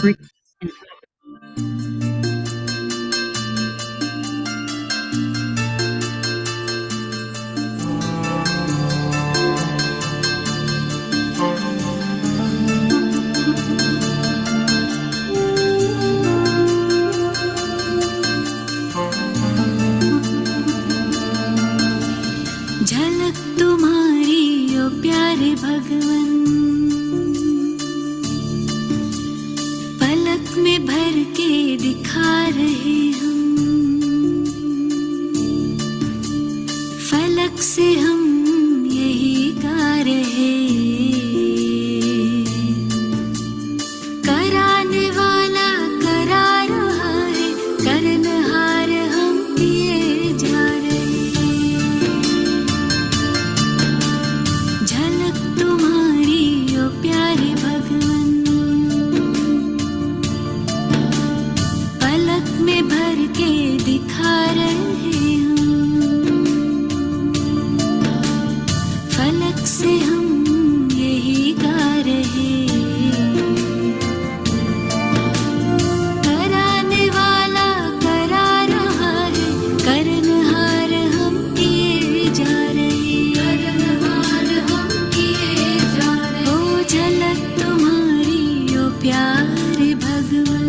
झलक तुम्हारी ओ प्यारे भगवन, पलक में भर के दिखा रहे हम, फलक से हम यही गा रहे, कराने वाला करा रहा है, करनहार हम किए जा रहे। झलक तुम्हारी ओ प्यारे भगवन, पलक में भर के दिखा रहे हम, फलक से हम यही गा रहे, कराने वाला करा रहा है, करनहार हम किए जा रहे, करनहार हम किए जा रहे। ओ झलक तुम्हारी ओ प्यारे भगवन।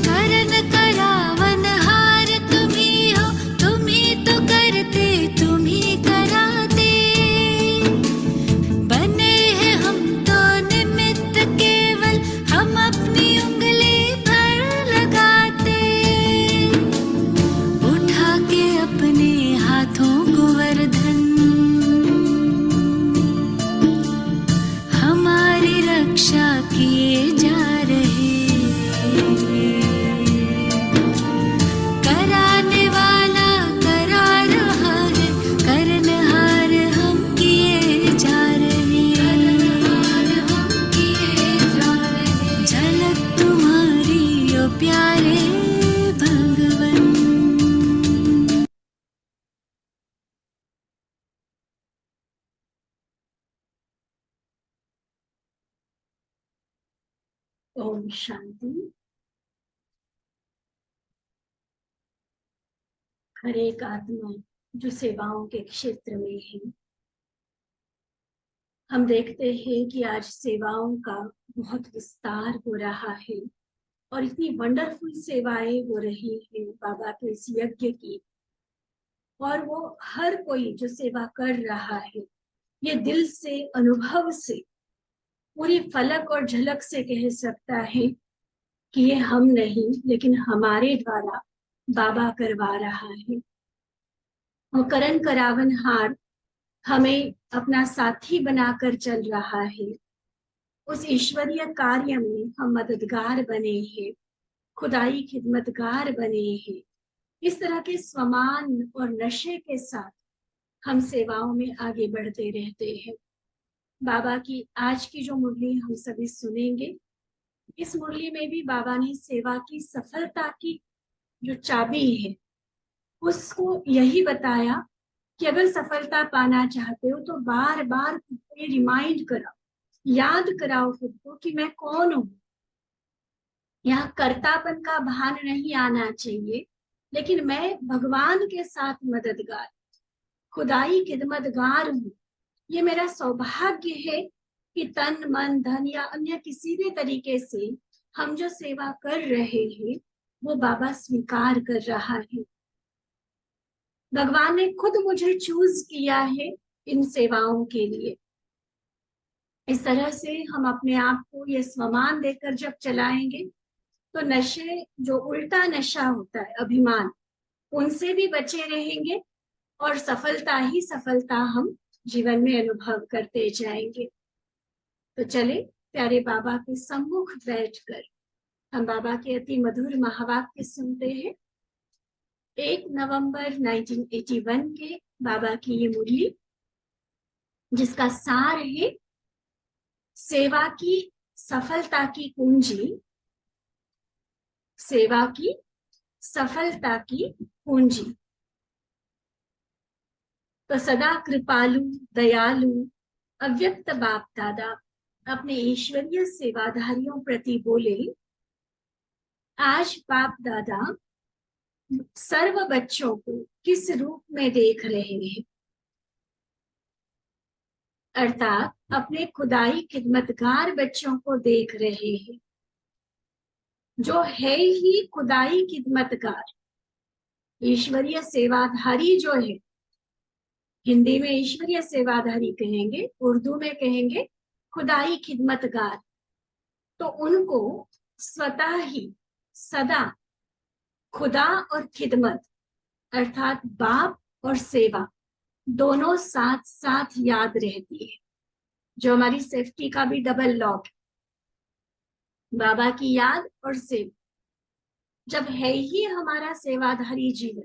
करन करावन हार तुम्ही हो, तुम्ही तो करते तुम्ही कराते, बने हैं हम तो निमित्त केवल, हम अपनी उंगली पर लगाते, उठा के अपने हाथों को वरदान, हमारी रक्षा किए जा रहे, कराने वाला करा रहा है, करनहार हम किए जा रहे, करनहार हम किए जा रहे। झलक तुम्हारी ओ प्यारे भगवन। ओम शांति। हर एक आत्मा जो सेवाओं के क्षेत्र में है, हम देखते हैं कि आज सेवाओं का बहुत विस्तार हो रहा है और इतनी वंडरफुल सेवाएं हो रही है बाबा के इस यज्ञ की, और वो हर कोई जो सेवा कर रहा है ये दिल से, अनुभव से, पूरी फलक और झलक से कह सकता है कि ये हम नहीं लेकिन हमारे द्वारा बाबा करवा रहा है। वो करन करावनहार हमें अपना साथी बनाकर चल रहा है, उस ईश्वरीय कार्य में हम मददगार बने हैं, खुदाई खिदमतगार बने हैं। इस तरह के स्वमान और नशे के साथ हम सेवाओं में आगे बढ़ते रहते हैं। बाबा की आज की जो मुरली हम सभी सुनेंगे, इस मुरली में भी बाबा ने सेवा की सफलता की जो चाबी है उसको यही बताया कि अगर सफलता पाना चाहते हो तो बार बार खुद को ये रिमाइंड कराओ, याद कराओ खुद को कि मैं कौन हूँ। यहाँ कर्तापन का भान नहीं आना चाहिए, लेकिन मैं भगवान के साथ मददगार, खुदाई खिदमतगार हूँ। ये मेरा सौभाग्य है कि तन मन धन या अन्य किसी भी तरीके से हम जो सेवा कर रहे हैं वो बाबा स्वीकार कर रहा है। भगवान ने खुद मुझे चूज किया है इन सेवाओं के लिए। इस तरह से हम अपने आप को ये स्वमान देकर जब चलाएंगे तो नशे, जो उल्टा नशा होता है अभिमान, उनसे भी बचे रहेंगे और सफलता ही सफलता हम जीवन में अनुभव करते जाएंगे। तो चले प्यारे बाबा के सम्मुख बैठकर हम बाबा के अति मधुर महावाक्य सुनते हैं। 1 नवंबर 1981 के बाबा की ये मुरली, जिसका सार है सेवा की सफलता की कुंजी, सेवा की सफलता की कुंजी। तो सदा कृपालु दयालु अव्यक्त बाप दादा अपने ईश्वरीय सेवाधारियों प्रति बोले, आज बाप दादा सर्व बच्चों को किस रूप में देख रहे हैं, अर्थात अपने खुदाई खिदमतगार बच्चों को देख रहे हैं, जो है ही खुदाई खिदमतगार, ईश्वरीय सेवाधारी जो है। हिंदी में ईश्वरीय सेवाधारी कहेंगे, उर्दू में कहेंगे खुदाई खिदमतगार। तो उनको स्वतः ही सदा खुदा और खिदमत अर्थात बाप और सेवा दोनों साथ साथ याद रहती है, जो हमारी सेफ्टी का भी डबल लॉक है। बाबा की याद और सेवा जब है ही हमारा सेवाधारी जीवन,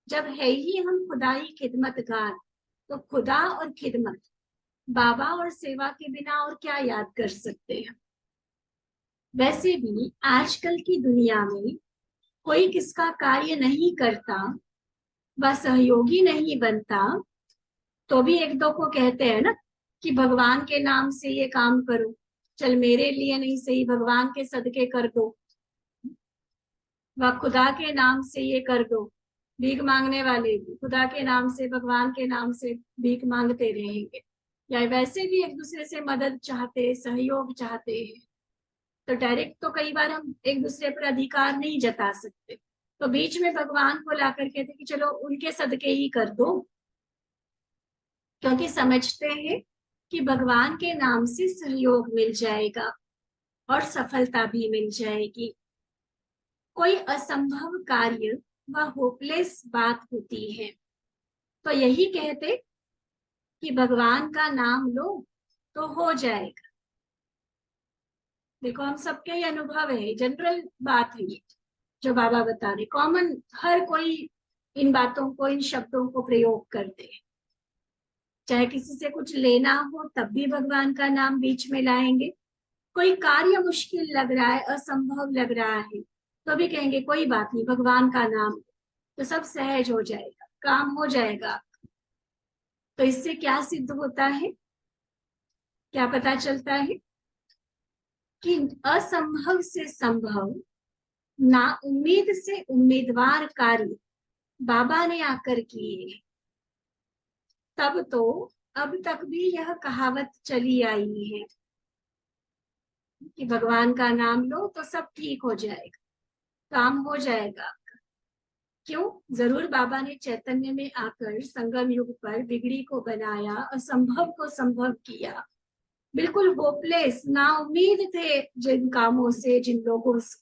जब है ही हम खुदाई खिदमतगार, तो खुदा और खिदमत, बाबा और सेवा के बिना और क्या याद कर सकते हैं। वैसे भी आजकल की दुनिया में कोई किसका कार्य नहीं करता, वह सहयोगी नहीं बनता, तो भी एक दो को कहते हैं ना कि भगवान के नाम से ये काम करो, चल मेरे लिए नहीं सही भगवान के सदके कर दो, वह खुदा के नाम से ये कर दो। भीख मांगने वाले भी खुदा के नाम से, भगवान के नाम से भीख मांगते रहेंगे, या वैसे भी एक दूसरे से मदद चाहते, सहयोग चाहते हैं। तो डायरेक्ट तो कई बार हम एक दूसरे पर अधिकार नहीं जता सकते, तो बीच में भगवान को लाकर कहते कि चलो उनके सदके ही कर दो, क्योंकि समझते हैं कि भगवान के नाम से सहयोग मिल जाएगा और सफलता भी मिल जाएगी। कोई असंभव कार्य व होपलेस बात होती है, तो यही कहते कि भगवान का नाम लो तो हो जाएगा। देखो हम सबके ये अनुभव है, जनरल बात है ये जो बाबा बता रहे, कॉमन, हर कोई इन बातों को, इन शब्दों को प्रयोग करते हैं। चाहे किसी से कुछ लेना हो तब भी भगवान का नाम बीच में लाएंगे, कोई कार्य मुश्किल लग रहा है, असंभव लग रहा है, तो भी कहेंगे कोई बात नहीं भगवान का नाम, तो सब सहज हो जाएगा, काम हो जाएगा। तो इससे क्या सिद्ध होता है, क्या पता चलता है कि असंभव से संभव, ना उम्मीद से उम्मीदवार कार्य बाबा ने आकर किए। तब तो अब तक भी यह कहावत चली आई है कि भगवान का नाम लो तो सब ठीक हो जाएगा, काम हो जाएगा। क्यों? जरूर बाबा ने चैतन्य में आकर संगम युग पर बिगड़ी को बनाया, असंभव को संभव किया। बिल्कुल होपलेस, ना उम्मीद थे जिन कामों से, जिन लोगों से,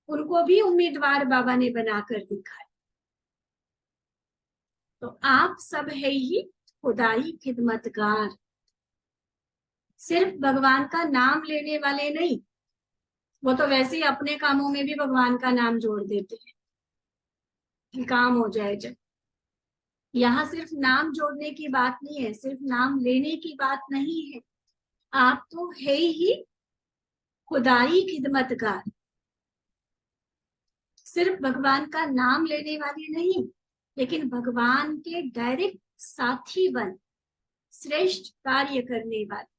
उनको भी उम्मीदवार बाबा ने बनाकर दिखाया। तो आप सब है ही खुदाई खिदमतगार, सिर्फ भगवान का नाम लेने वाले नहीं। वो तो वैसे ही अपने कामों में भी भगवान का नाम जोड़ देते हैं कि काम हो जाए। जब यहाँ सिर्फ नाम जोड़ने की बात नहीं है, सिर्फ नाम लेने की बात नहीं है, आप तो है ही खुदाई खिदमतगार, सिर्फ भगवान का नाम लेने वाले नहीं, लेकिन भगवान के डायरेक्ट साथी बन श्रेष्ठ कार्य करने वाले।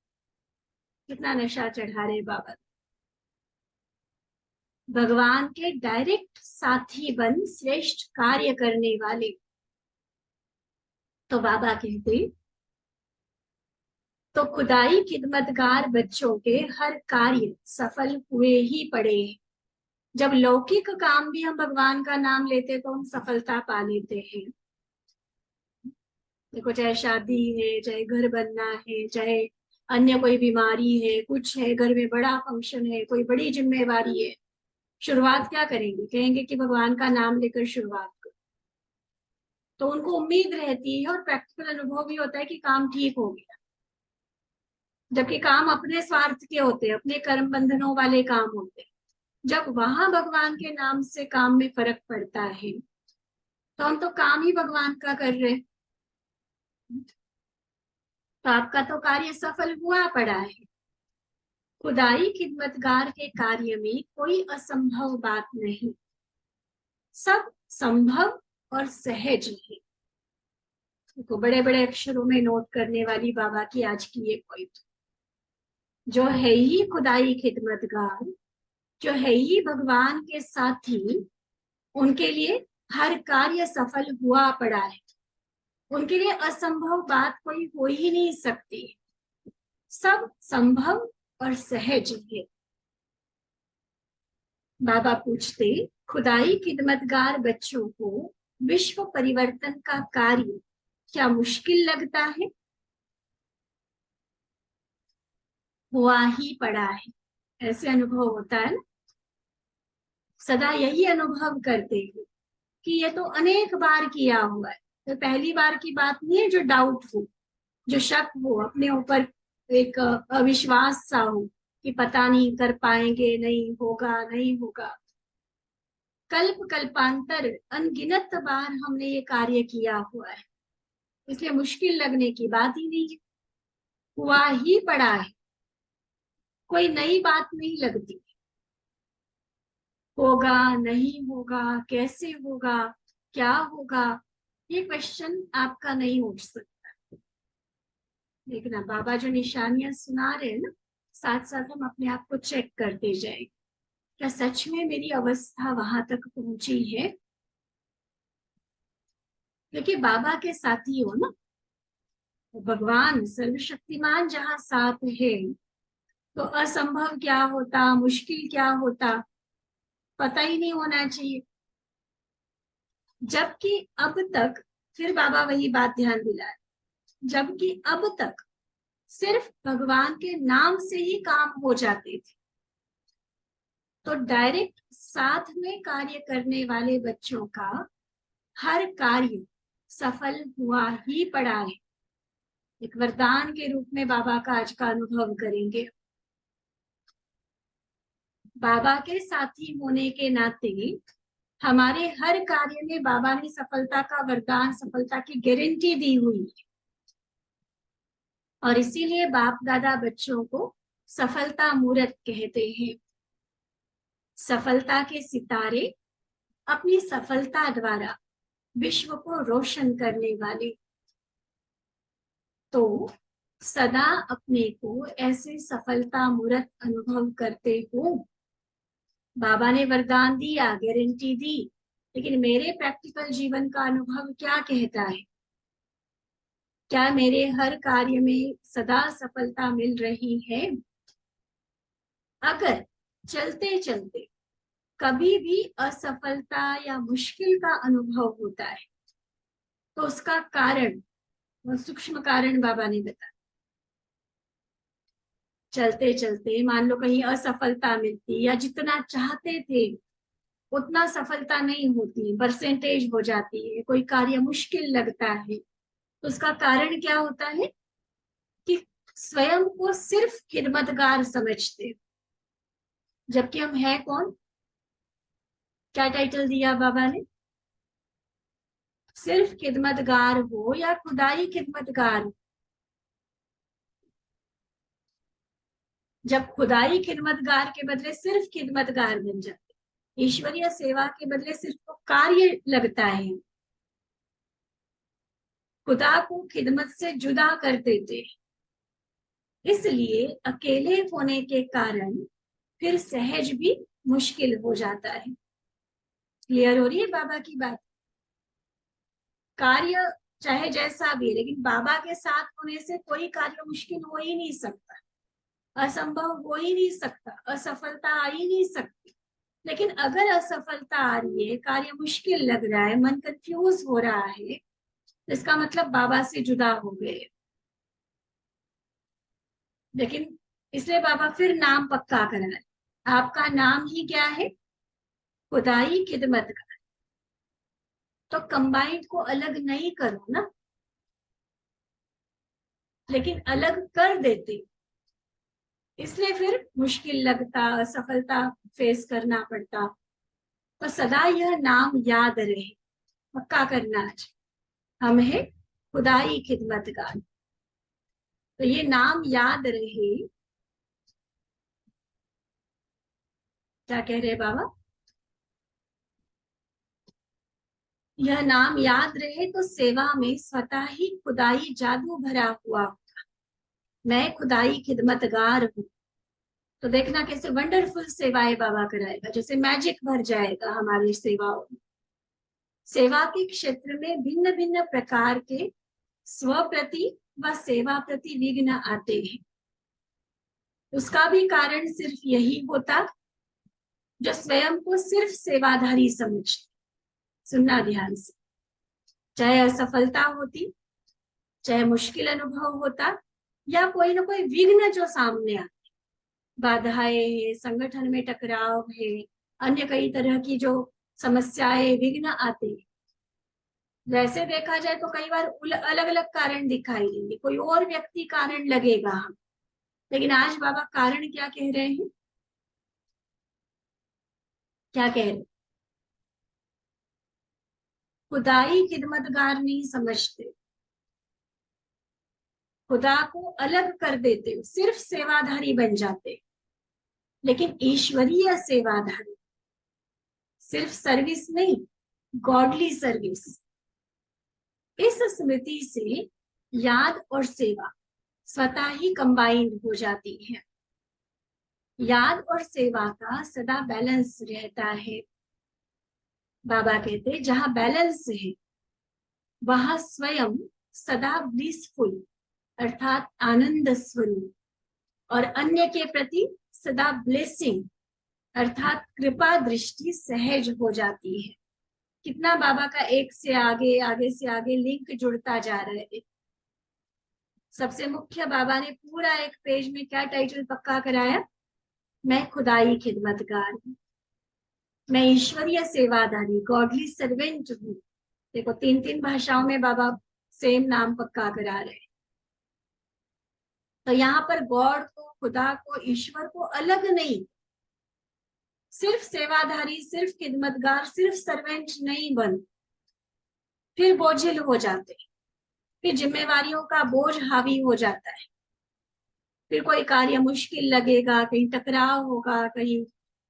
कितना नशा चढ़ा रहे बाबा, भगवान के डायरेक्ट साथी बन श्रेष्ठ कार्य करने वाले। तो बाबा कहते, तो खुदाई खिदमतगार बच्चों के हर कार्य सफल हुए ही पड़े। जब लौकिक काम भी हम भगवान का नाम लेते तो हम सफलता पा लेते हैं। देखो चाहे शादी है, चाहे घर बनना है, चाहे अन्य कोई बीमारी है, कुछ है, घर में बड़ा फंक्शन है, कोई बड़ी जिम्मेवारी है, शुरुआत क्या करेंगे? कहेंगे कि भगवान का नाम लेकर शुरुआत करो। तो उनको उम्मीद रहती है और प्रैक्टिकल अनुभव भी होता है कि काम ठीक हो गया। जबकि काम अपने स्वार्थ के होते, अपने कर्म बंधनों वाले काम होते। जब वहां भगवान के नाम से काम में फर्क पड़ता है तो हम तो काम ही भगवान का कर रहे हैं। तो आपका तो कार्य सफल हुआ पड़ा है। खुदाई खिदमतगार के कार्य में कोई असंभव बात नहीं, सब संभव और सहज है। तो बड़े बड़े अक्षरों में नोट करने वाली बाबा की आज की ये पॉइंट, जो है ही खुदाई खिदमतगार, जो है ही भगवान के साथी, उनके लिए हर कार्य सफल हुआ पड़ा है। उनके लिए असंभव बात कोई हो ही नहीं सकती, सब संभव और सहज है। बाबा पूछते, खुदाई खिदमतगार बच्चों को विश्व परिवर्तन का कार्य क्या मुश्किल लगता है? हुआ ही पड़ा है, ऐसे अनुभव होता है ना। सदा यही अनुभव करते हैं कि ये तो अनेक बार किया हुआ है, तो पहली बार की बात नहीं है। जो डाउट हो, जो शक हो, अपने ऊपर एक अविश्वास सा हो कि पता नहीं कर पाएंगे, नहीं होगा, नहीं होगा। कल्प कल्पांतर अनगिनत बार हमने ये कार्य किया हुआ है, इसलिए मुश्किल लगने की बात ही नहीं है। हुआ ही पड़ा है, कोई नई बात नहीं लगती। होगा, नहीं होगा, कैसे होगा, क्या होगा, ये क्वेश्चन आपका नहीं उठ सकता। देखना, बाबा जो निशानियां सुना रहे हैं ना, साथ साथ हम अपने आप को चेक करते जाए, क्या सच में मेरी अवस्था वहां तक पहुंची है? क्योंकि बाबा के साथी हो ना, भगवान सर्वशक्तिमान जहां साथ है, तो असंभव क्या होता, मुश्किल क्या होता, पता ही नहीं होना चाहिए। जबकि अब तक, फिर बाबा वही बात ध्यान दिलाए, जबकि अब तक सिर्फ भगवान के नाम से ही काम हो जाते थे। तो डायरेक्ट साथ में कार्य करने वाले बच्चों का हर कार्य सफल हुआ ही पड़ा है। एक वरदान के रूप में बाबा का आज का अनुभव करेंगे। बाबा के साथी होने के नाते हमारे हर कार्य में बाबा ने सफलता का वरदान, सफलता की गारंटी दी हुई है। और इसीलिए बाप दादा बच्चों को सफलता मूर्त कहते हैं। सफलता के सितारे अपनी सफलता द्वारा विश्व को रोशन करने वाले। तो सदा अपने को ऐसे सफलता मूर्त अनुभव करते हो। बाबा ने वरदान दिया, गारंटी दी, लेकिन मेरे प्रैक्टिकल जीवन का अनुभव क्या कहता है? क्या मेरे हर कार्य में सदा सफलता मिल रही है? अगर चलते चलते कभी भी असफलता या मुश्किल का अनुभव होता है, तो उसका कारण, वो सूक्ष्म कारण बाबा ने बताया। चलते चलते मान लो कहीं असफलता मिलती, या जितना चाहते थे उतना सफलता नहीं होती, परसेंटेज हो जाती है, कोई कार्य मुश्किल लगता है, तो उसका कारण क्या होता है कि स्वयं को सिर्फ खिदमतगार समझते, जबकि हम हैं कौन? क्या टाइटल दिया बाबा ने? सिर्फ खिदमतगार हो या खुदाई खिदमतगार हो। जब खुदाई खिदमतगार के बदले सिर्फ खिदमतगार बन जाते, ईश्वरीय सेवा के बदले सिर्फ तो कार्य लगता है, खुदा को खिदमत से जुदा कर देते। इसलिए अकेले होने के कारण फिर सहज भी मुश्किल हो जाता है। क्लियर हो रही है बाबा की बात? कार्य चाहे जैसा भी, लेकिन बाबा के साथ होने से कोई कार्य मुश्किल हो ही नहीं सकता, असंभव हो ही नहीं सकता, असफलता आ ही नहीं सकती। लेकिन अगर असफलता आ रही है, कार्य मुश्किल लग रहा है, मन कंफ्यूज हो रहा है, तो इसका मतलब बाबा से जुदा हो गए। लेकिन इसलिए बाबा फिर नाम पक्का करा है। आपका नाम ही क्या है? खुदाई खिदमत का। तो कंबाइंड को अलग नहीं करो ना, लेकिन अलग कर देते इसलिए फिर मुश्किल लगता, असफलता फेस करना पड़ता। तो सदा यह नाम याद रहे, पक्का करना आज हम है खुदाई खिदमतगार। तो ये नाम याद रहे, क्या कह रहे बाबा? यह नाम याद रहे तो सेवा में स्वतः ही खुदाई जादू भरा हुआ, मैं खुदाई खिदमतगार हूँ। तो देखना कैसे वंडरफुल सेवाएं बाबा कराएगा, जैसे मैजिक भर जाएगा हमारी सेवाओं में। सेवा के क्षेत्र में भिन्न भिन्न प्रकार के स्व प्रति व सेवा प्रति विघ्न आते हैं। उसका भी कारण सिर्फ यही होता जो स्वयं को सिर्फ सेवाधारी समझते। सुनना ध्यान से, चाहे असफलता होती, चाहे मुश्किल अनुभव होता, या कोई ना कोई विघ्न जो सामने आते, बाधाएं है, संगठन में टकराव है, अन्य कई तरह की जो समस्याएं विघ्न आते हैं। वैसे देखा जाए तो कई बार अलग अलग कारण दिखाई देंगे, कोई और व्यक्ति कारण लगेगा हम, लेकिन आज बाबा कारण क्या कह रहे हैं? क्या कह रहे हैं? खुदाई खिदमतगार नहीं समझते, खुदा को अलग कर देते, सिर्फ सेवाधारी बन जाते। लेकिन ईश्वरीय सेवाधारी सिर्फ सर्विस नहीं, गॉडली सर्विस। इस स्मृति से याद और सेवा स्वतः ही कंबाइंड हो जाती है। याद और सेवा का सदा बैलेंस रहता है। बाबा कहते जहां बैलेंस है वहां स्वयं सदा ब्लिसफुल अर्थात आनंद स्वरूप, और अन्य के प्रति सदा ब्लेसिंग अर्थात कृपा दृष्टि सहज हो जाती है। कितना बाबा का एक से आगे, आगे से आगे लिंक जुड़ता जा रहा है। सबसे मुख्य बाबा ने पूरा एक पेज में क्या टाइटल पक्का कराया? मैं खुदाई खिदमतगार हूँ, मैं ईश्वरीय सेवादारी गॉडली सर्वेंट हूँ। देखो 3 भाषाओं में बाबा सेम नाम पक्का करा रहे हैं। तो यहाँ पर गॉड को, खुदा को, ईश्वर को अलग नहीं, सिर्फ सेवाधारी, सिर्फ खिदमतगार, सिर्फ सर्वेंट नहीं बन, फिर बोझिल हो जाते, फिर जिम्मेवारियों का बोझ हावी हो जाता है, फिर कोई कार्य मुश्किल लगेगा, कहीं टकराव होगा, कहीं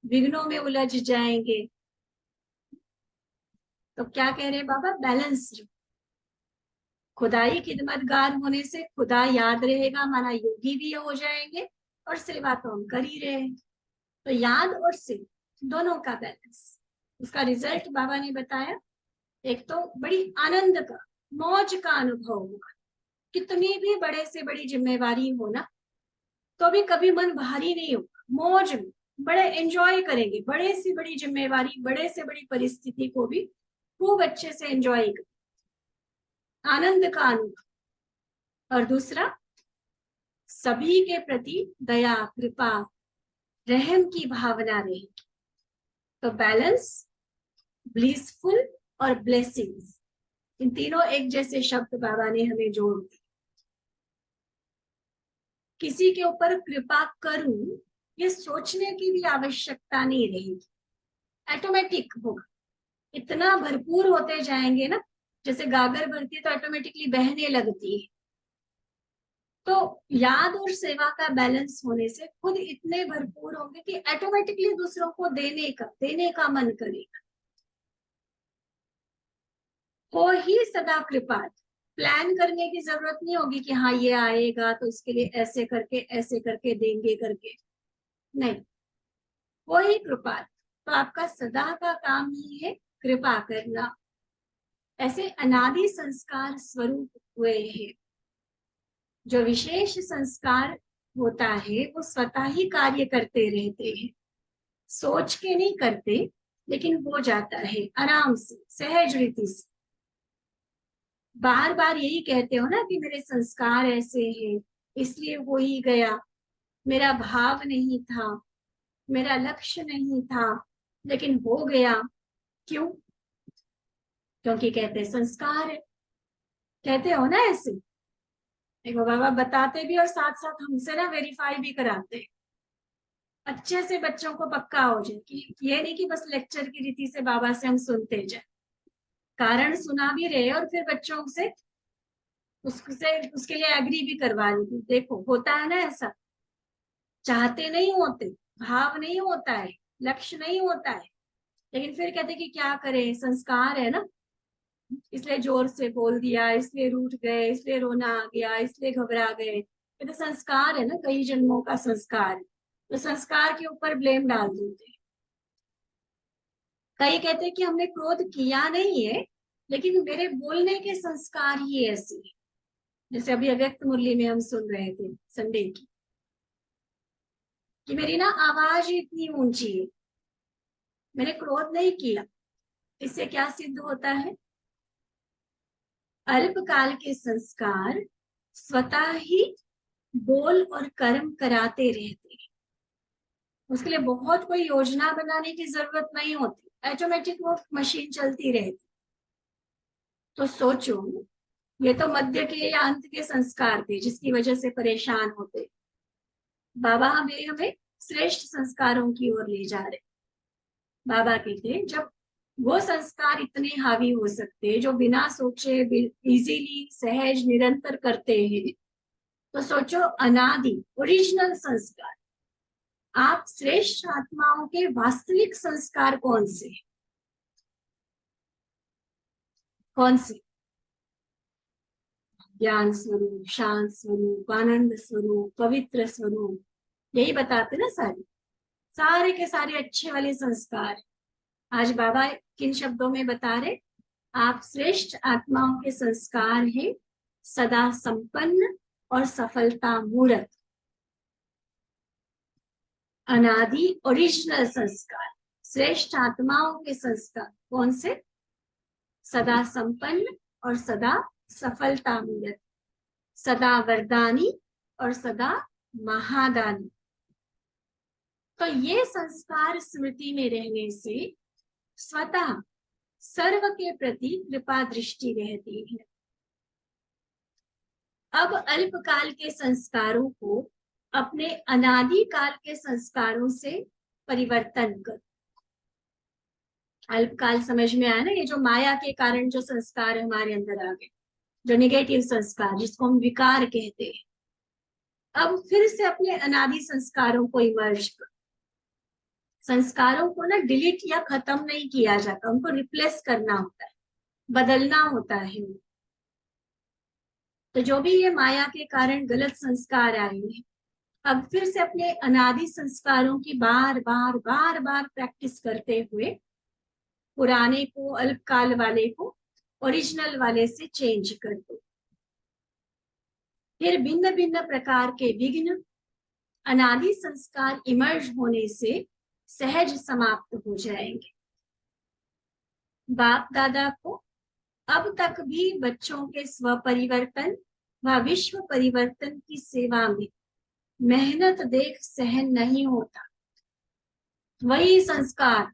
विघ्नों में उलझ जाएंगे। तो क्या कह रहे हैं बाबा? बैलेंस। खुदाई खिदमतगार होने से खुदा याद रहेगा, माना योगी भी हो जाएंगे और सेवा तो हम कर ही रहे हैं। तो याद और सेवा दोनों का बैलेंस, उसका रिजल्ट बाबा ने बताया। एक तो बड़ी आनंद का, मौज का अनुभव होगा। कितनी भी बड़े से बड़ी जिम्मेवारी हो ना, तो भी कभी मन भारी नहीं होगा, मौज में बड़े एंजॉय करेंगे। बड़े से बड़ी जिम्मेवारी, बड़े से बड़ी परिस्थिति को भी खूब अच्छे से एंजॉय करेंगे, आनंद का अनुभव। और दूसरा, सभी के प्रति दया, कृपा, रहम की भावना रहेगी। तो बैलेंस, ब्लिसफुल और ब्लेसिंग्स, इन तीनों एक जैसे शब्द बाबा ने हमें जोड़ दिए। किसी के ऊपर कृपा करूं ये सोचने की भी आवश्यकता नहीं रहेगी, ऑटोमेटिक होगा। इतना भरपूर होते जाएंगे ना, जैसे गागर भरती है तो ऑटोमेटिकली बहने लगती है। तो याद और सेवा का बैलेंस होने से खुद इतने भरपूर होंगे कि ऑटोमेटिकली दूसरों को देने का मन करेगा। हो ही सदा कृपात, प्लान करने की जरूरत नहीं होगी कि हाँ ये आएगा तो इसके लिए ऐसे करके देंगे करके, नहीं, वो ही कृपात। तो आपका सदा का काम ही है कृपा करना। ऐसे अनादि संस्कार स्वरूप हुए हैं। जो विशेष संस्कार होता है वो स्वतः ही कार्य करते रहते हैं, सोच के नहीं करते, लेकिन हो जाता है आराम से, सहज रीति से। बार बार यही कहते हो ना कि मेरे संस्कार ऐसे हैं इसलिए हो ही गया, मेरा भाव नहीं था, मेरा लक्ष्य नहीं था, लेकिन हो गया। क्यों? क्योंकि कहते संस्कार है। कहते हो ना ऐसे, देखो बाबा बताते भी और साथ साथ हमसे ना वेरीफाई भी कराते हैं। अच्छे से बच्चों को पक्का हो जाए कि ये नहीं कि बस लेक्चर की रीति से बाबा से हम सुनते जाए, कारण सुना भी रहे और फिर बच्चों से उसके लिए एग्री भी करवा ली। देखो होता है ना ऐसा, चाहते नहीं होते, भाव नहीं होता है, लक्ष्य नहीं होता है, लेकिन फिर कहते कि क्या करें, संस्कार है ना, इसलिए जोर से बोल दिया, इसलिए रूठ गए, इसलिए रोना आ गया, इसलिए घबरा गए। ये तो संस्कार है ना, कई जन्मों का संस्कार। तो संस्कार के ऊपर ब्लेम डाल देते। कई कहते हैं कि हमने क्रोध किया नहीं है, लेकिन मेरे बोलने के संस्कार ही ऐसे हैं। जैसे अभी अव्यक्त मुरली में हम सुन रहे थे संडे की, कि मेरी ना आवाज इतनी ऊंची है, मैंने क्रोध नहीं किया। इससे क्या सिद्ध होता है? अल्पकाल के संस्कार स्वतः ही बोल और कर्म कराते रहते हैं। उसके लिए बहुत कोई योजना बनाने की जरूरत नहीं होती, ऑटोमेटिक वो मशीन चलती रहती। तो सोचो, ये तो मध्य के या अंत के संस्कार थे जिसकी वजह से परेशान होते। बाबा हमें श्रेष्ठ संस्कारों की ओर ले जा रहे। बाबा कहते जब वो संस्कार इतने हावी हो सकते जो बिना सोचे इजीली सहज निरंतर करते हैं, तो सोचो अनादि ओरिजिनल संस्कार, आप श्रेष्ठ आत्माओं के वास्तविक संस्कार कौन से? कौन से? ज्ञान स्वरूप, शांत स्वरूप, आनंद स्वरूप, पवित्र स्वरूप, यही बताते ना सारे सारे के सारे अच्छे वाले संस्कार। आज बाबा किन शब्दों में बता रहे? आप श्रेष्ठ आत्माओं के संस्कार हैं, सदा संपन्न और सफलता मूर्त, अनादि ओरिजिनल संस्कार। श्रेष्ठ आत्माओं के संस्कार कौन से? सदा संपन्न और सदा सफलता मूर्त, सदा वरदानी और सदा महादानी। तो ये संस्कार स्मृति में रहने से स्वतः सर्व के प्रति कृपा दृष्टि रहती है। अब अल्पकाल के संस्कारों को अपने अनादि काल के संस्कारों से परिवर्तन कर। अल्पकाल समझ में आया ना? ये जो माया के कारण जो संस्कार हमारे अंदर आ गए, जो निगेटिव संस्कार जिसको हम विकार कहते हैं, अब फिर से अपने अनादि संस्कारों को इमर्ज कर। संस्कारों को ना डिलीट या खत्म नहीं किया जाता, उनको रिप्लेस करना होता है, बदलना होता है। तो जो भी ये माया के कारण गलत संस्कार आए हैं, अब फिर से अपने अनादि संस्कारों की बार बार बार बार प्रैक्टिस करते हुए पुराने को, अल्पकाल वाले को ओरिजिनल वाले से चेंज कर दो। फिर भिन्न भिन्न प्रकार के विघ्न अनादि संस्कार इमर्ज होने से सहज समाप्त हो जाएंगे। बाप दादा को अब तक भी बच्चों के स्व परिवर्तन व विश्व परिवर्तन की सेवा में मेहनत देख सहन नहीं होता। वही संस्कार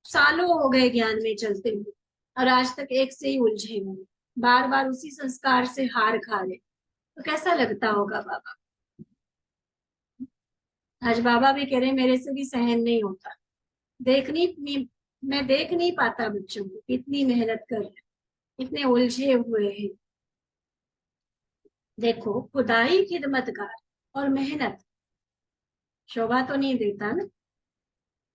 सालों हो गए ज्ञान में चलते हुए और आज तक एक से ही उलझे हुए, बार बार उसी संस्कार से हार खा रहे, तो कैसा लगता होगा बाबा? आज बाबा भी कह रहे मेरे से भी सहन नहीं होता, मैं देख नहीं पाता बच्चों को कितनी मेहनत कर रहे, इतने उलझे हुए हैं। देखो, खुदाई खिदमतगार और मेहनत शोभा तो नहीं देता ना?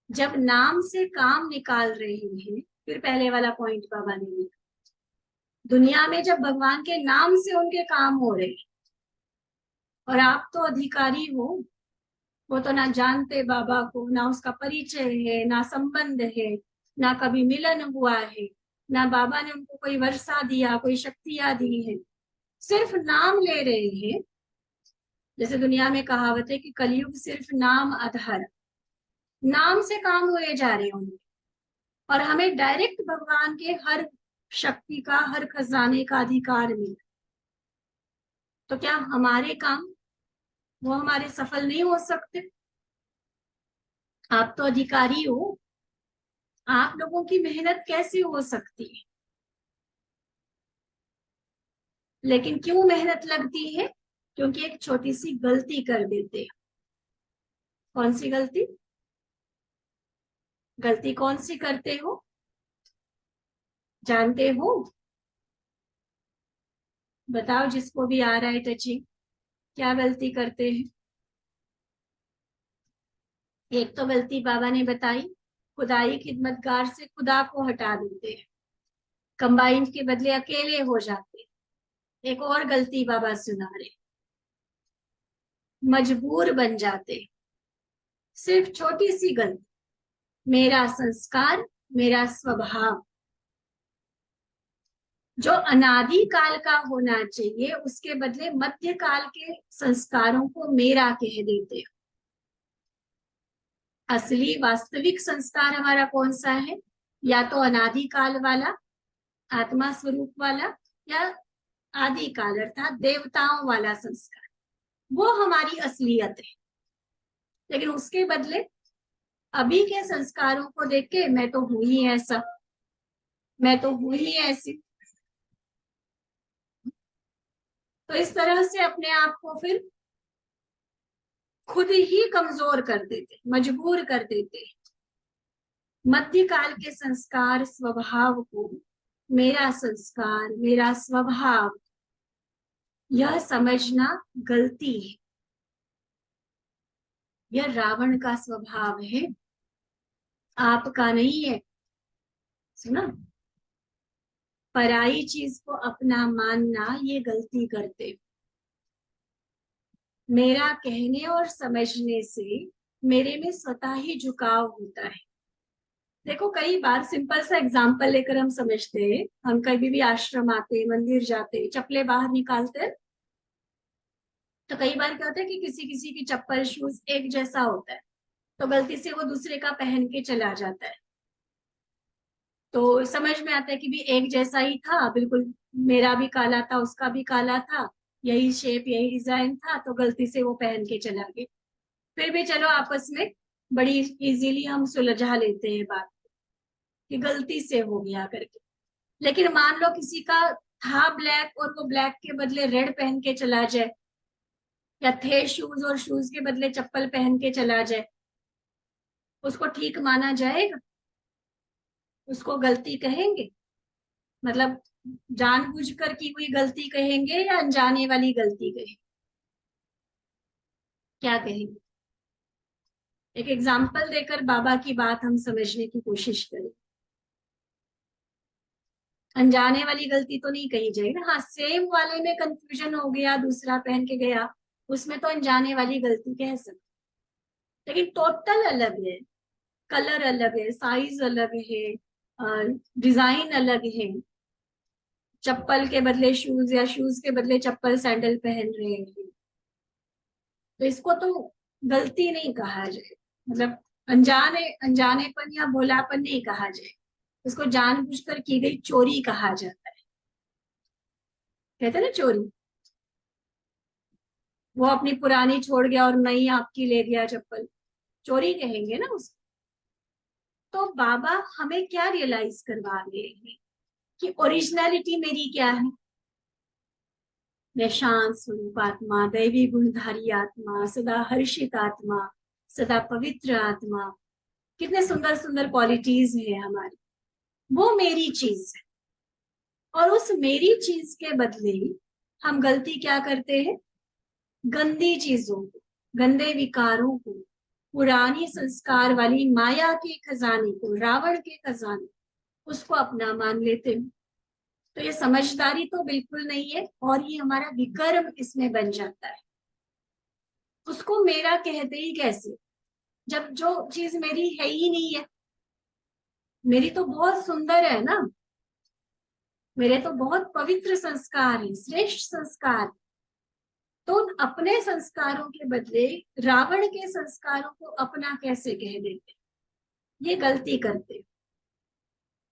जब नाम से काम निकाल रहे हैं, फिर पहले वाला पॉइंट बाबा ने लिखा, दुनिया में जब भगवान के नाम से उनके काम हो रहे और आप तो अधिकारी हो, वो तो ना जानते बाबा को, ना उसका परिचय है, ना संबंध है, ना कभी मिलन हुआ है, ना बाबा ने उनको कोई वर्षा दिया, कोई शक्तियां दी है, सिर्फ नाम ले रहे हैं। जैसे दुनिया में कहावत है कि कलयुग सिर्फ नाम आधार, नाम से काम हुए जा रहे हैं उनके, और हमें डायरेक्ट भगवान के हर शक्ति का, हर खजाने का अधिकार मिला। तो क्या हमारे काम वो हमारे सफल नहीं हो सकते? आप तो अधिकारी हो, आप लोगों की मेहनत कैसे हो सकती है? लेकिन क्यों मेहनत लगती है? क्योंकि एक छोटी सी गलती कर देते हैं। कौन सी गलती? गलती कौन सी करते हो, जानते हो? बताओ, जिसको भी आ रहा है टचिंग, क्या गलती करते हैं? एक तो गलती बाबा ने बताई, खुदाई खिदमतगार से खुदा को हटा देते हैं, कंबाइन के बदले अकेले हो जाते हैं। एक और गलती बाबा सुना रहे, मजबूर बन जाते हैं। सिर्फ छोटी सी गलती, मेरा संस्कार, मेरा स्वभाव जो अनादि काल का होना चाहिए, उसके बदले मध्य काल के संस्कारों को मेरा कह देते हैं। असली वास्तविक संस्कार हमारा कौन सा है? या तो अनादि काल वाला, आत्मा स्वरूप वाला, या आदि काल अर्थात देवताओं वाला संस्कार, वो हमारी असलियत है। लेकिन उसके बदले अभी के संस्कारों को देख के मैं तो हूं ही ऐसा, मैं तो हूं ही ऐसी, तो इस तरह से अपने आप को फिर खुद ही कमजोर कर देते, मजबूर कर देते। मध्यकाल के संस्कार स्वभाव को मेरा संस्कार, मेरा स्वभाव, यह समझना गलती है। यह रावण का स्वभाव है, आपका नहीं है। सुना, पराई चीज को अपना मानना, ये गलती करते। मेरा कहने और समझने से मेरे में स्वतः ही झुकाव होता है। देखो, कई बार सिंपल सा एग्जाम्पल लेकर हम समझते हैं। हम कभी भी आश्रम आते, मंदिर जाते, चप्पलें बाहर निकालते, तो कई बार क्या होता है कि किसी किसी की चप्पल, शूज एक जैसा होता है, तो गलती से वो दूसरे का पहन के चला जाता है। तो समझ में आता है कि भी एक जैसा ही था, बिल्कुल मेरा भी काला था, उसका भी काला था, यही शेप, यही डिजाइन था, तो गलती से वो पहन के चला गया। फिर भी चलो आपस में बड़ी इजीली हम सुलझा लेते हैं बात कि गलती से हो गया करके। लेकिन मान लो किसी का था ब्लैक और वो ब्लैक के बदले रेड पहन के चला जाए, या थे शूज और शूज के बदले चप्पल पहन के चला जाए, उसको ठीक माना जाएगा? उसको गलती कहेंगे? मतलब जानबूझकर की हुई गलती कहेंगे या अनजाने वाली गलती कहेंगे? क्या कहेंगे? एक एग्जाम्पल देकर बाबा की बात हम समझने की कोशिश करें। अनजाने वाली गलती तो नहीं कही जाएगी। हाँ, सेम वाले में कंफ्यूजन हो गया, दूसरा पहन के गया, उसमें तो अनजाने वाली गलती कह सकते। लेकिन टोटल अलग है, कलर अलग है, साइज अलग है, डिजाइन अलग है, चप्पल के बदले शूज या शूज के बदले चप्पल सैंडल पहन रहे हैं, तो इसको तो गलती नहीं कहा जाए। मतलब अनजानेपन या भोलापन नहीं कहा जाए, इसको जानबूझकर की गई चोरी कहा जाता है। कहते हैं ना चोरी, वो अपनी पुरानी छोड़ गया और नई आपकी ले गया चप्पल, चोरी कहेंगे ना उसको। तो बाबा हमें क्या रियलाइज करवा रहे हैं कि ओरिजिनलिटी मेरी क्या है? मैं शांत स्वरूप आत्मा, दैवी गुणधारी आत्मा, सदा हर्षित आत्मा, सदा पवित्र आत्मा। कितने सुंदर सुंदर क्वालिटीज है हमारी, वो मेरी चीज है। और उस मेरी चीज के बदले हम गलती क्या करते हैं? गंदी चीजों को, गंदे विकारों को, पुरानी संस्कार वाली माया के खजाने को, रावण के खजाने, उसको अपना मान लेते हैं। तो ये समझदारी तो बिल्कुल नहीं है, और ये हमारा विकर्म इसमें बन जाता है। उसको मेरा कहते ही कैसे, जब जो चीज मेरी है ही नहीं है। मेरी तो बहुत सुंदर है ना, मेरे तो बहुत पवित्र संस्कार है, श्रेष्ठ संस्कार। तो उन अपने संस्कारों के बदले रावण के संस्कारों को अपना कैसे कह देते? ये गलती करते।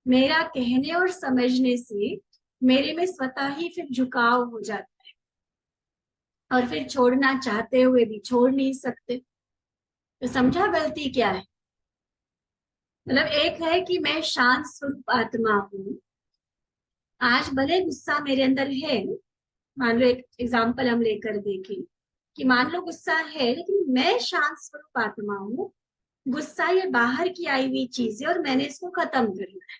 मेरा कहने और समझने से मेरे में स्वतः ही फिर झुकाव हो जाता है, और फिर छोड़ना चाहते हुए भी छोड़ नहीं सकते। तो समझा गलती क्या है? मतलब एक है कि मैं शांत स्वरूप आत्मा हूँ, आज भले गुस्सा मेरे अंदर है, मान लो एक एग्जाम्पल हम लेकर देखें, कि मान लो गुस्सा है, लेकिन मैं शांत स्वरूप आत्मा हूँ, गुस्सा ये बाहर की आई हुई चीज है और मैंने इसको खत्म करना है।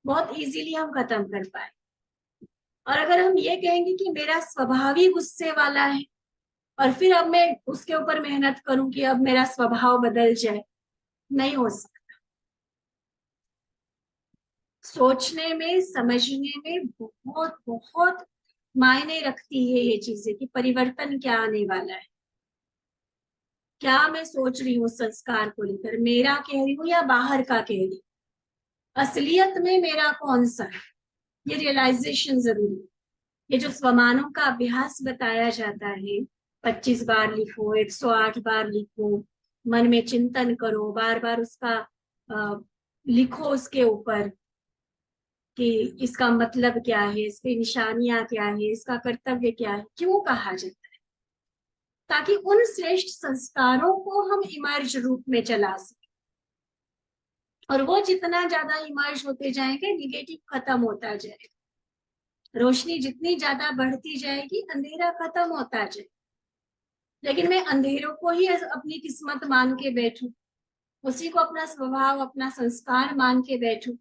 बहुत इजीली हम खत्म कर पाए। और अगर हम ये कहेंगे कि मेरा स्वभाव ही गुस्से वाला है और फिर अब मैं उसके ऊपर मेहनत करूं कि अब मेरा स्वभाव बदल जाए, नहीं हो सकता। सोचने में, समझने में बहुत बहुत मायने रखती है ये चीजें कि परिवर्तन क्या आने वाला है, क्या मैं सोच रही हूँ संस्कार को लेकर, मेरा कह रही हूँ या बाहर का कह रही हूँ, असलियत में मेरा कौन सा है, ये रियलाइजेशन जरूरी है। ये जो स्वमानों का अभ्यास बताया जाता है, 25 बार लिखो, 108 बार लिखो, मन में चिंतन करो, बार बार उसका लिखो उसके ऊपर कि इसका मतलब क्या है, इसकी निशानियां क्या है, इसका कर्तव्य क्या है, क्यों कहा जाता है, ताकि उन श्रेष्ठ संस्कारों को हम इमर्ज रूप में चला सके। और वो जितना ज्यादा इमर्ज होते जाएंगे, निगेटिव खत्म होता जाएगा, रोशनी जितनी ज्यादा बढ़ती जाएगी, अंधेरा खत्म होता जाएगा। लेकिन मैं अंधेरों को ही अपनी किस्मत मान के बैठूं, उसी को अपना स्वभाव, अपना संस्कार मान के बैठूं,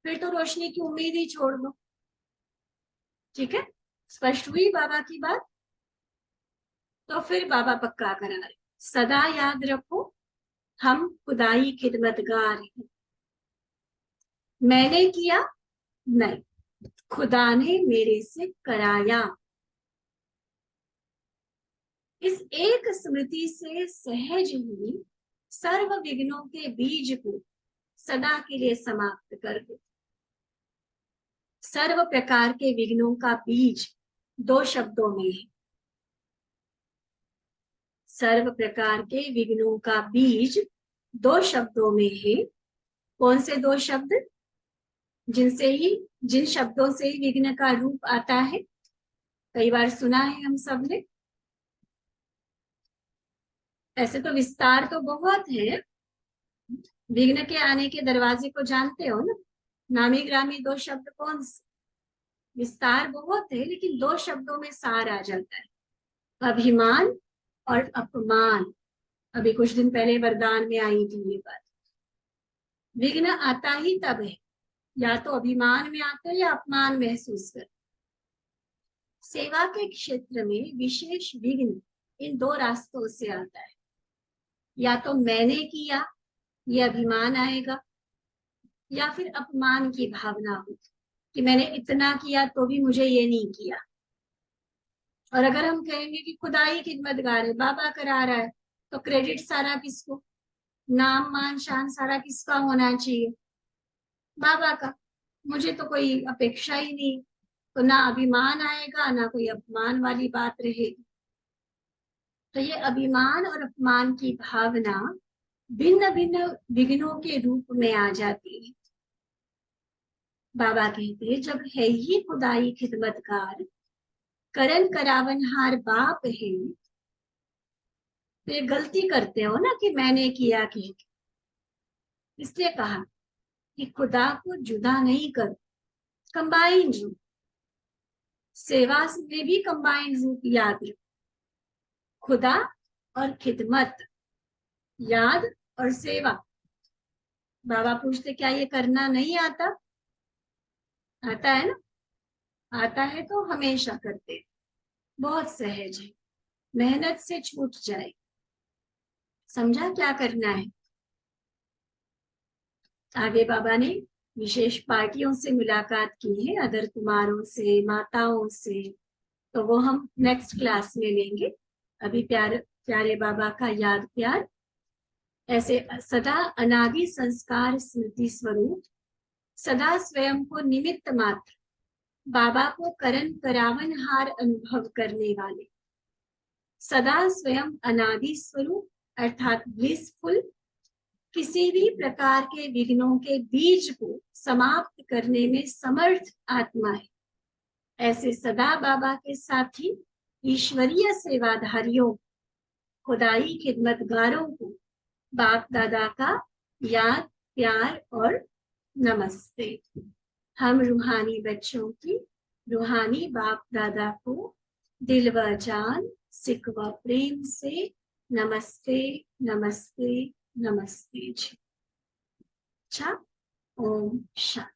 फिर तो रोशनी की उम्मीद ही छोड़ दो। ठीक है, स्पष्ट हुई बाबा की बात? तो फिर बाबा पक्का करा रहे, सदा याद रखो हम खुदाई खिदमतगार हैं। मैंने किया नहीं, खुदा ने मेरे से कराया। इस एक स्मृति से सहज ही सर्व विघ्नों के बीज को सदा के लिए समाप्त कर दो। सर्व प्रकार के विघ्नों का बीज 2 शब्दों में है। सर्व प्रकार के विघ्नों का बीज 2 शब्दों में है। कौन से 2 शब्द? जिन शब्दों से ही विघ्न का रूप आता है, कई बार सुना है हम सब ने। ऐसे तो विस्तार तो बहुत है, विघ्न के आने के दरवाजे को जानते हो ना, नामी ग्रामी 2 शब्द कौन से? विस्तार बहुत है, लेकिन 2 शब्दों में सार आ जाता है, अभिमान और अपमान। अभी कुछ दिन पहले वरदान में आई थी ये बात। विघ्न आता ही तब है, या तो अभिमान में आता है या अपमान महसूस कर। सेवा के क्षेत्र में विशेष विघ्न इन 2 रास्तों से आता है। या तो मैंने किया, ये अभिमान आएगा, या फिर अपमान की भावना होगी कि मैंने इतना किया तो भी मुझे ये नहीं किया। और अगर हम कहेंगे कि खुदा ही खिदमतगार है, बाबा करा रहा है, तो क्रेडिट सारा किसको, नाम मान शान सारा किसका होना चाहिए? बाबा का। मुझे तो कोई अपेक्षा ही नहीं, तो ना अभिमान आएगा ना कोई अपमान वाली बात रहेगी। तो ये अभिमान और अपमान की भावना भिन्न भिन्न विघ्नों के रूप में आ जाती है। बाबा कहते हैं जब है ही खुदाई खिदमतगार, करन करावनहार बाप है, तो ये गलती करते हो ना कि मैंने किया कि, इसलिए कहा कि खुदा को जुदा नहीं करो, कंबाइन रूप। सेवा में भी कंबाइन रूप याद रखो, खुदा और खिदमत, याद और सेवा। बाबा पूछते क्या ये करना नहीं आता? आता है ना, आता है तो हमेशा करते, बहुत सहज है, मेहनत से छूट जाए। समझा क्या करना है? आगे बाबा ने विशेष पार्टियों से मुलाकात की है, अदर कुमारों से, माताओं से, तो वो हम नेक्स्ट क्लास में लेंगे। अभी प्यारे बाबा का याद प्यार, ऐसे सदा अनादि संस्कार स्मृति स्वरूप, सदा स्वयं को निमित्त मात्र, बाबा को करन करावन हार अनुभव करने वाले, सदा स्वयं अनादि स्वरूप अर्थात ब्लिसफुल, किसी भी प्रकार के विघ्नों के बीज को समाप्त करने में समर्थ आत्मा है। ऐसे सदा बाबा के साथी ईश्वरीय सेवाधारियों, खुदाई खिदमतगारों को बाप दादा का याद प्यार और नमस्ते। हम रूहानी बच्चों की रूहानी बाप दादा को दिल व जान सिकवा प्रेम से नमस्ते नमस्ते नमस्ते जी। अच्छा, ओम शांति।